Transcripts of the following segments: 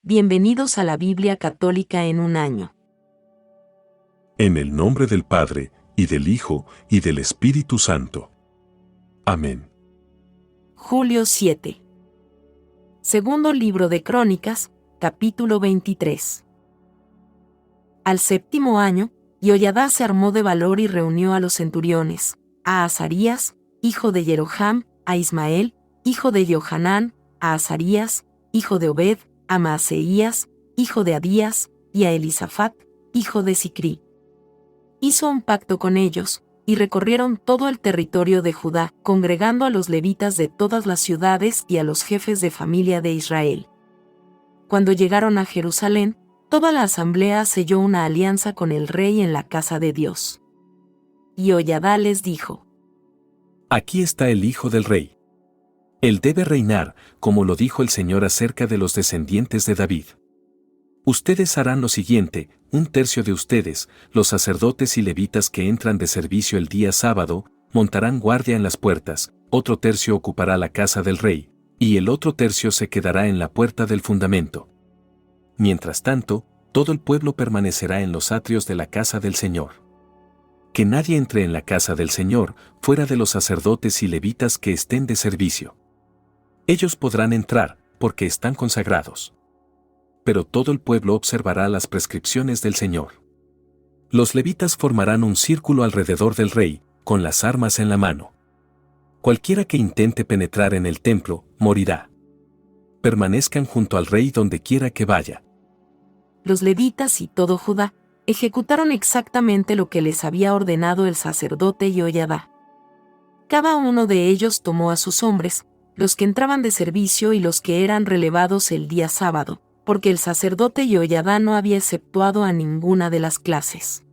Bienvenidos a la Biblia Católica en un año. En el nombre del Padre, y del Hijo, y del Espíritu Santo. Amén. Julio 7. Segundo libro de Crónicas, capítulo 23. Al séptimo año, Jehoiada se armó de valor y reunió a los centuriones, a Azarías, hijo de Jeroham, a Ismael, hijo de Johanán, a Azarías, hijo de Obed, a Maaseías, hijo de Adías, y a Elisafat, hijo de Sicrí. Hizo un pacto con ellos, y recorrieron todo el territorio de Judá, congregando a los levitas de todas las ciudades y a los jefes de familia de Israel. Cuando llegaron a Jerusalén, toda la asamblea selló una alianza con el rey en la casa de Dios. Y Jehoiada les dijo: Aquí está el hijo del rey. Él debe reinar, como lo dijo el Señor acerca de los descendientes de David. Ustedes harán lo siguiente: un tercio de ustedes, los sacerdotes y levitas que entran de servicio el día sábado, montarán guardia en las puertas, otro tercio ocupará la casa del rey, y el otro tercio se quedará en la puerta del fundamento. Mientras tanto, todo el pueblo permanecerá en los atrios de la casa del Señor. Que nadie entre en la casa del Señor, fuera de los sacerdotes y levitas que estén de servicio. Ellos podrán entrar, porque están consagrados. Pero todo el pueblo observará las prescripciones del Señor. Los levitas formarán un círculo alrededor del rey, con las armas en la mano. Cualquiera que intente penetrar en el templo, morirá. Permanezcan junto al rey donde quiera que vaya. Los levitas y todo Judá ejecutaron exactamente lo que les había ordenado el sacerdote Jehoiada. Cada uno de ellos tomó a sus hombres, los que entraban de servicio y los que eran relevados el día sábado, porque el sacerdote Jehoiada no había exceptuado a ninguna de las clases.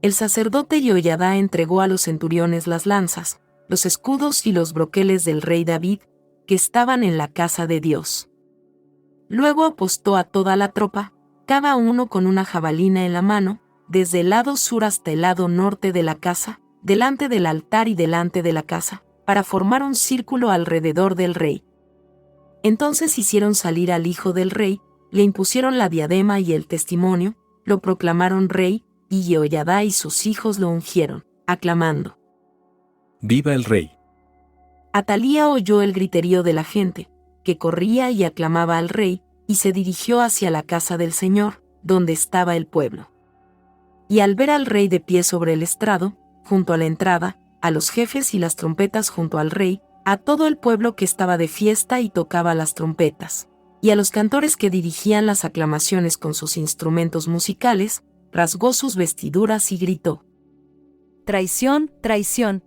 El sacerdote Jehoiada entregó a los centuriones las lanzas, los escudos y los broqueles del rey David, que estaban en la casa de Dios. Luego apostó a toda la tropa, cada uno con una jabalina en la mano, desde el lado sur hasta el lado norte de la casa, delante del altar y delante de la casa, para formar un círculo alrededor del rey. Entonces hicieron salir al hijo del rey, le impusieron la diadema y el testimonio, lo proclamaron rey, y Jehoiada y sus hijos lo ungieron, aclamando: ¡Viva el rey! Atalía oyó el griterío de la gente, que corría y aclamaba al rey, y se dirigió hacia la casa del Señor, donde estaba el pueblo. Y al ver al rey de pie sobre el estrado, junto a la entrada, a los jefes y las trompetas junto al rey, a todo el pueblo que estaba de fiesta y tocaba las trompetas, y a los cantores que dirigían las aclamaciones con sus instrumentos musicales, rasgó sus vestiduras y gritó: ¡Traición, traición!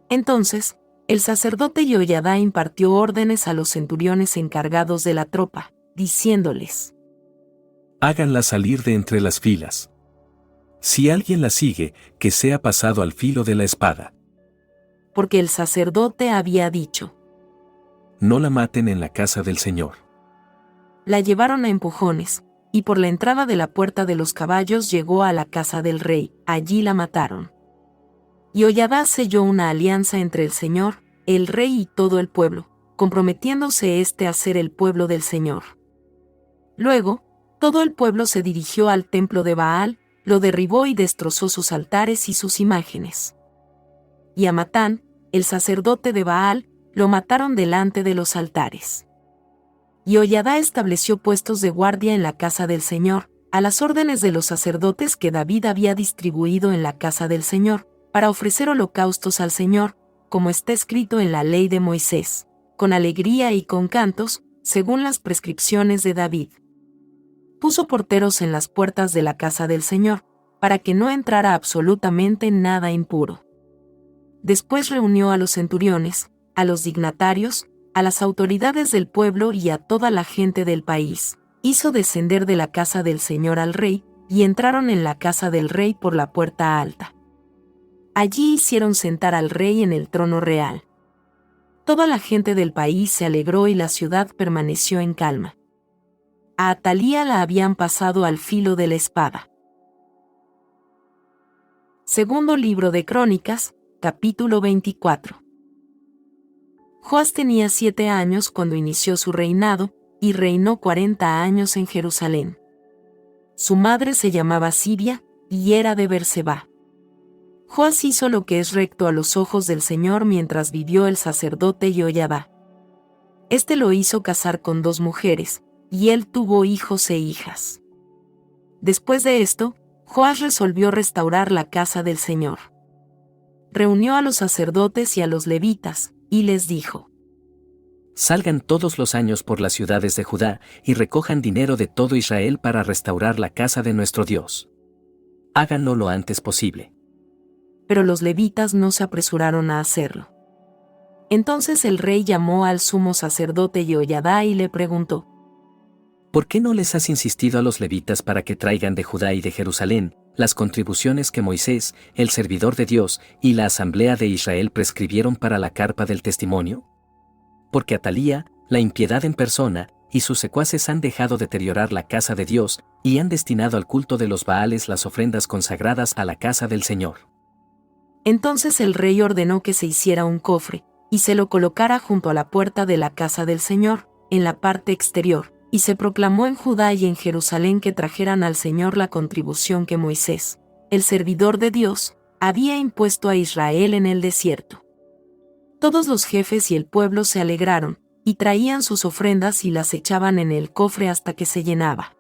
Entonces, el sacerdote Jehoiada impartió órdenes a los centuriones encargados de la tropa, diciéndoles: Háganla salir de entre las filas. Si alguien la sigue, que sea pasado al filo de la espada. Porque el sacerdote había dicho: No la maten en la casa del Señor. La llevaron a empujones, y por la entrada de la puerta de los caballos llegó a la casa del rey, allí la mataron. Y Jehoiada selló una alianza entre el Señor, el rey y todo el pueblo, comprometiéndose a ser el pueblo del Señor. Luego, todo el pueblo se dirigió al templo de Baal, lo derribó y destrozó sus altares y sus imágenes. Y a Matán, el sacerdote de Baal, lo mataron delante de los altares. Y Jehoiada estableció puestos de guardia en la casa del Señor, a las órdenes de los sacerdotes que David había distribuido en la casa del Señor, para ofrecer holocaustos al Señor, como está escrito en la ley de Moisés, con alegría y con cantos, según las prescripciones de David. Puso porteros en las puertas de la casa del Señor, para que no entrara absolutamente nada impuro. Después reunió a los centuriones, a los dignatarios, a las autoridades del pueblo y a toda la gente del país. Hizo descender de la casa del Señor al rey, y entraron en la casa del rey por la puerta alta. Allí hicieron sentar al rey en el trono real. Toda la gente del país se alegró y la ciudad permaneció en calma. A Atalía la habían pasado al filo de la espada. Segundo libro de Crónicas, capítulo 24. Joás tenía 7 años cuando inició su reinado, y reinó 40 años en Jerusalén. Su madre se llamaba Sibia, y era de Berseba. Joas hizo lo que es recto a los ojos del Señor mientras vivió el sacerdote Jehoiada. Este lo hizo casar con 2 mujeres, y él tuvo hijos e hijas. Después de esto, Joas resolvió restaurar la casa del Señor. Reunió a los sacerdotes y a los levitas, y les dijo: Salgan todos los años por las ciudades de Judá y recojan dinero de todo Israel para restaurar la casa de nuestro Dios. Háganlo lo antes posible. Pero los levitas no se apresuraron a hacerlo. Entonces el rey llamó al sumo sacerdote Jehoiada y le preguntó: ¿Por qué no les has insistido a los levitas para que traigan de Judá y de Jerusalén las contribuciones que Moisés, el servidor de Dios, y la asamblea de Israel prescribieron para la carpa del testimonio? Porque Atalía, la impiedad en persona, y sus secuaces han dejado deteriorar la casa de Dios, y han destinado al culto de los Baales las ofrendas consagradas a la casa del Señor. Entonces el rey ordenó que se hiciera un cofre, y se lo colocara junto a la puerta de la casa del Señor, en la parte exterior, y se proclamó en Judá y en Jerusalén que trajeran al Señor la contribución que Moisés, el servidor de Dios, había impuesto a Israel en el desierto. Todos los jefes y el pueblo se alegraron, y traían sus ofrendas y las echaban en el cofre hasta que se llenaba.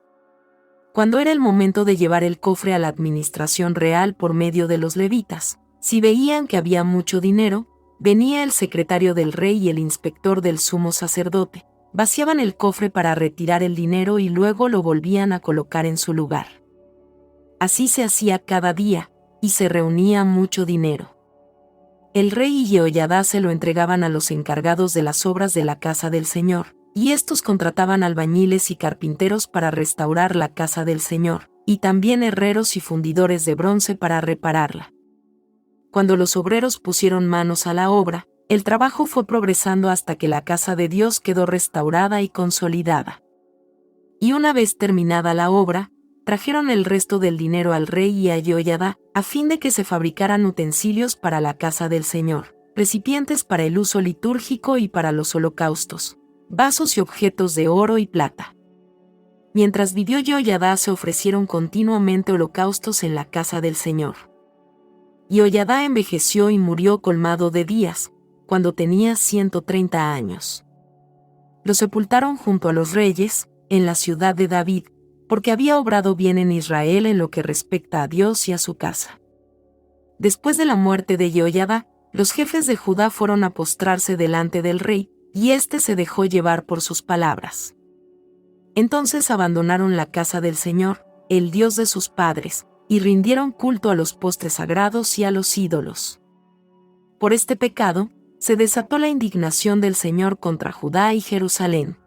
Cuando era el momento de llevar el cofre a la administración real por medio de los levitas, si veían que había mucho dinero, venía el secretario del rey y el inspector del sumo sacerdote, vaciaban el cofre para retirar el dinero y luego lo volvían a colocar en su lugar. Así se hacía cada día, y se reunía mucho dinero. El rey y Jehoiada se lo entregaban a los encargados de las obras de la casa del Señor, y estos contrataban albañiles y carpinteros para restaurar la casa del Señor, y también herreros y fundidores de bronce para repararla. Cuando los obreros pusieron manos a la obra, el trabajo fue progresando hasta que la casa de Dios quedó restaurada y consolidada. Y una vez terminada la obra, trajeron el resto del dinero al rey y a Jehoiada, a fin de que se fabricaran utensilios para la casa del Señor, recipientes para el uso litúrgico y para los holocaustos, vasos y objetos de oro y plata. Mientras vivió Jehoiada se ofrecieron continuamente holocaustos en la casa del Señor. Jehoiada envejeció y murió colmado de días, cuando tenía 130 años. Lo sepultaron junto a los reyes, en la ciudad de David, porque había obrado bien en Israel en lo que respecta a Dios y a su casa. Después de la muerte de Jehoiada, los jefes de Judá fueron a postrarse delante del rey, y éste se dejó llevar por sus palabras. Entonces abandonaron la casa del Señor, el Dios de sus padres, y rindieron culto a los postres sagrados y a los ídolos. Por este pecado, se desató la indignación del Señor contra Judá y Jerusalén.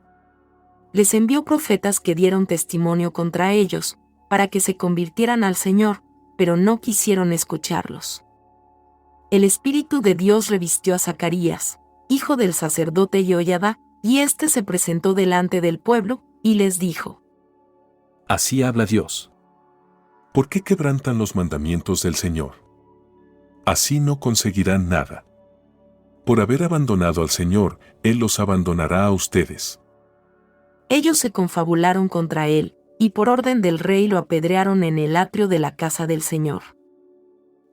Les envió profetas que dieron testimonio contra ellos, para que se convirtieran al Señor, pero no quisieron escucharlos. El Espíritu de Dios revistió a Zacarías, hijo del sacerdote Jehoiada, y éste se presentó delante del pueblo, y les dijo: Así habla Dios. ¿Por qué quebrantan los mandamientos del Señor? Así no conseguirán nada. Por haber abandonado al Señor, Él los abandonará a ustedes. Ellos se confabularon contra él, y por orden del rey lo apedrearon en el atrio de la casa del Señor.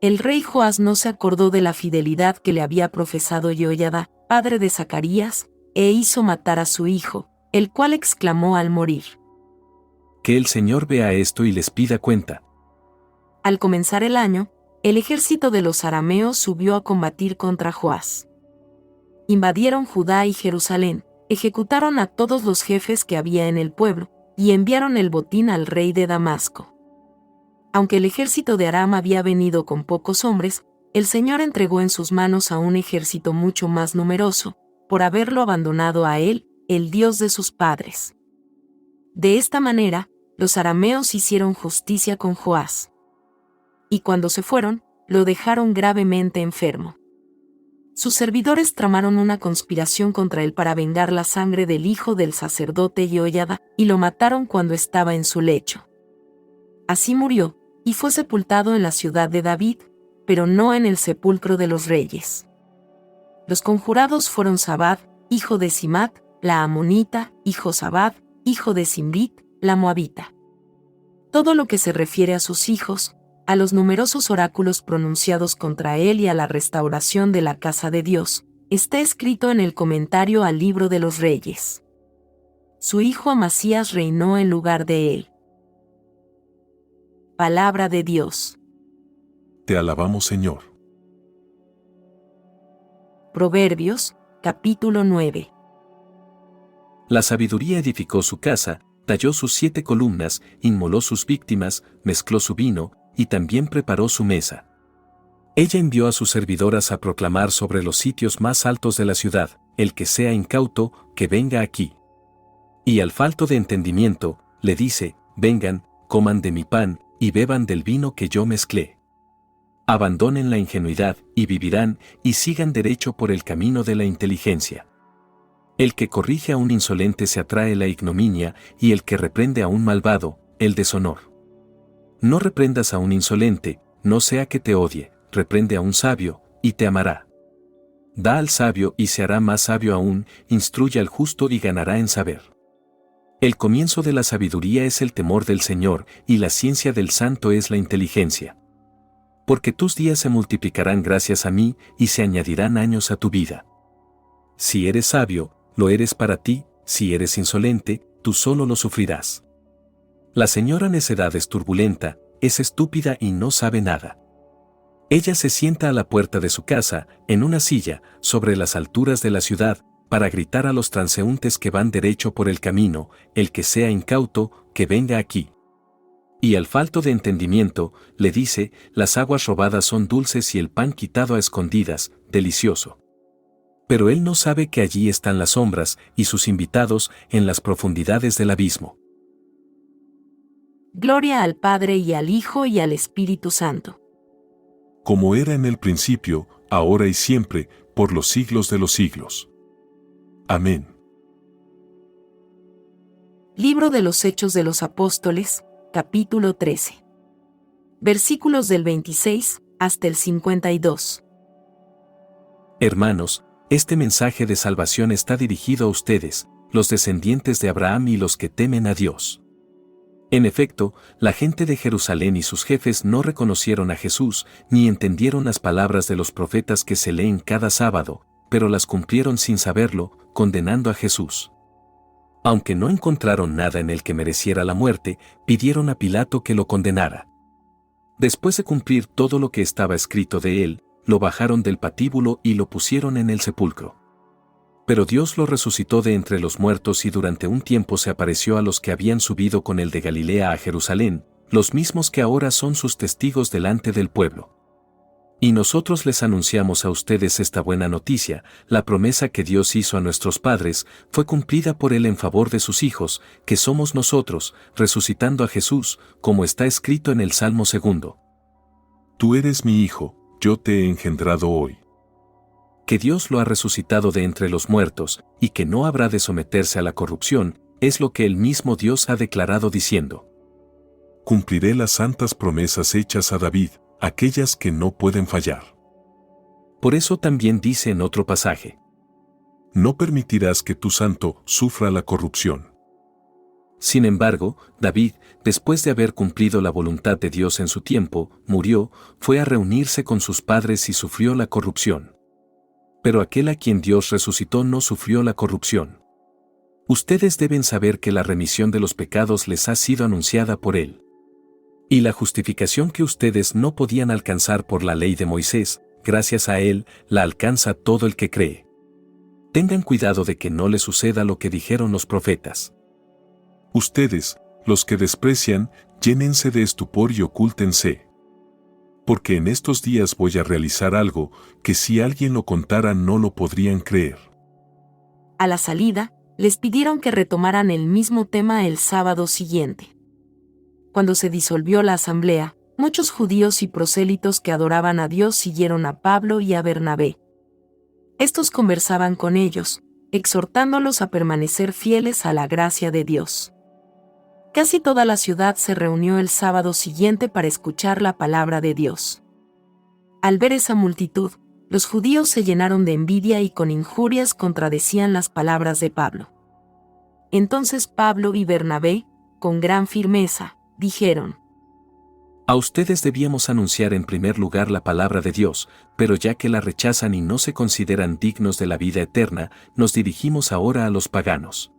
El rey Joas no se acordó de la fidelidad que le había profesado Jehoiada, padre de Zacarías, e hizo matar a su hijo, el cual exclamó al morir: Que el Señor vea esto y les pida cuenta. Al comenzar el año, el ejército de los arameos subió a combatir contra Joas. Invadieron Judá y Jerusalén, ejecutaron a todos los jefes que había en el pueblo, y enviaron el botín al rey de Damasco. Aunque el ejército de Aram había venido con pocos hombres, el Señor entregó en sus manos a un ejército mucho más numeroso, por haberlo abandonado a él, el Dios de sus padres. De esta manera, los arameos hicieron justicia con Joas. Y cuando se fueron, lo dejaron gravemente enfermo. Sus servidores tramaron una conspiración contra él para vengar la sangre del hijo del sacerdote Jehoiada, y lo mataron cuando estaba en su lecho. Así murió, y fue sepultado en la ciudad de David, pero no en el sepulcro de los reyes. Los conjurados fueron Sabad, hijo de Simat, la amonita, y Josabad, hijo de Zimbrit, la moabita. Todo lo que se refiere a sus hijos, a los numerosos oráculos pronunciados contra él y a la restauración de la casa de Dios, está escrito en el comentario al libro de los Reyes. Su hijo Amasías reinó en lugar de él. Palabra de Dios. Te alabamos, Señor. Proverbios, capítulo 9. La sabiduría edificó su casa, talló sus 7 columnas, inmoló sus víctimas, mezcló su vino, y también preparó su mesa. Ella envió a sus servidoras a proclamar sobre los sitios más altos de la ciudad: el que sea incauto, que venga aquí. Y al falto de entendimiento, le dice: vengan, coman de mi pan, y beban del vino que yo mezclé. Abandonen la ingenuidad, y vivirán, y sigan derecho por el camino de la inteligencia. El que corrige a un insolente se atrae la ignominia, y el que reprende a un malvado, el deshonor. No reprendas a un insolente, no sea que te odie; reprende a un sabio, y te amará. Da al sabio y se hará más sabio aún; instruye al justo y ganará en saber. El comienzo de la sabiduría es el temor del Señor, y la ciencia del santo es la inteligencia. Porque tus días se multiplicarán gracias a mí, y se añadirán años a tu vida. Si eres sabio, lo eres para ti; si eres insolente, tú solo lo sufrirás. La señora necedad es turbulenta, es estúpida y no sabe nada. Ella se sienta a la puerta de su casa, en una silla, sobre las alturas de la ciudad, para gritar a los transeúntes que van derecho por el camino: el que sea incauto, que venga aquí. Y al falto de entendimiento, le dice: las aguas robadas son dulces y el pan quitado a escondidas, delicioso. Pero él no sabe que allí están las sombras, y sus invitados, en las profundidades del abismo. Gloria al Padre y al Hijo y al Espíritu Santo. Como era en el principio, ahora y siempre, por los siglos de los siglos. Amén. Libro de los Hechos de los Apóstoles, capítulo 13. Versículos del 26 hasta el 52. Hermanos, este mensaje de salvación está dirigido a ustedes, los descendientes de Abraham y los que temen a Dios. En efecto, la gente de Jerusalén y sus jefes no reconocieron a Jesús, ni entendieron las palabras de los profetas que se leen cada sábado, pero las cumplieron sin saberlo, condenando a Jesús. Aunque no encontraron nada en él que mereciera la muerte, pidieron a Pilato que lo condenara. Después de cumplir todo lo que estaba escrito de él, lo bajaron del patíbulo y lo pusieron en el sepulcro. Pero Dios lo resucitó de entre los muertos y durante un tiempo se apareció a los que habían subido con él de Galilea a Jerusalén, los mismos que ahora son sus testigos delante del pueblo. Y nosotros les anunciamos a ustedes esta buena noticia: la promesa que Dios hizo a nuestros padres fue cumplida por él en favor de sus hijos, que somos nosotros, resucitando a Jesús, como está escrito en el Salmo 2. Tú eres mi hijo, yo te he engendrado hoy. Que Dios lo ha resucitado de entre los muertos, y que no habrá de someterse a la corrupción, es lo que el mismo Dios ha declarado diciendo: Cumpliré las santas promesas hechas a David, aquellas que no pueden fallar. Por eso también dice en otro pasaje: No permitirás que tu santo sufra la corrupción. Sin embargo, David, después de haber cumplido la voluntad de Dios en su tiempo, murió, fue a reunirse con sus padres y sufrió la corrupción. Pero aquel a quien Dios resucitó no sufrió la corrupción. Ustedes deben saber que la remisión de los pecados les ha sido anunciada por él. Y la justificación que ustedes no podían alcanzar por la ley de Moisés, gracias a él, la alcanza todo el que cree. Tengan cuidado de que no les suceda lo que dijeron los profetas. Ustedes, los que desprecian, llénense de estupor y ocúltense. Porque en estos días voy a realizar algo que si alguien lo contara no lo podrían creer. A la salida, les pidieron que retomaran el mismo tema el sábado siguiente. Cuando se disolvió la asamblea, muchos judíos y prosélitos que adoraban a Dios siguieron a Pablo y a Bernabé. Estos conversaban con ellos, exhortándolos a permanecer fieles a la gracia de Dios. Casi toda la ciudad se reunió el sábado siguiente para escuchar la palabra de Dios. Al ver esa multitud, Los judíos se llenaron de envidia y con injurias contradecían las palabras de Pablo. Entonces Pablo y Bernabé, con gran firmeza, dijeron: A ustedes debíamos anunciar en primer lugar la palabra de Dios, pero ya que la rechazan y no se consideran dignos de la vida eterna, nos dirigimos ahora a los paganos.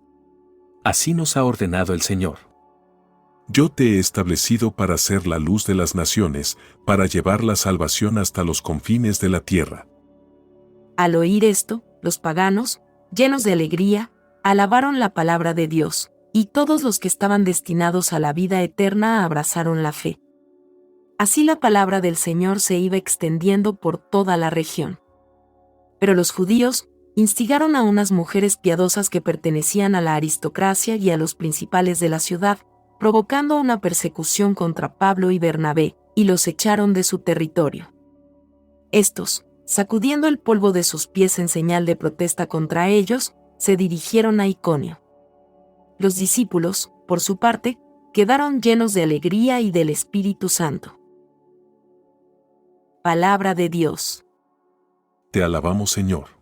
Así nos ha ordenado el Señor. Yo te he establecido para ser la luz de las naciones, para llevar la salvación hasta los confines de la tierra. Al oír esto, los paganos, llenos de alegría, alabaron la palabra de Dios, y todos los que estaban destinados a la vida eterna abrazaron la fe. Así la palabra del Señor se iba extendiendo por toda la región. Pero los judíos instigaron a unas mujeres piadosas que pertenecían a la aristocracia y a los principales de la ciudad, provocando una persecución contra Pablo y Bernabé, y los echaron de su territorio. Estos, sacudiendo el polvo de sus pies en señal de protesta contra ellos, se dirigieron a Iconio. Los discípulos, por su parte, quedaron llenos de alegría y del Espíritu Santo. Palabra de Dios. Te alabamos, Señor.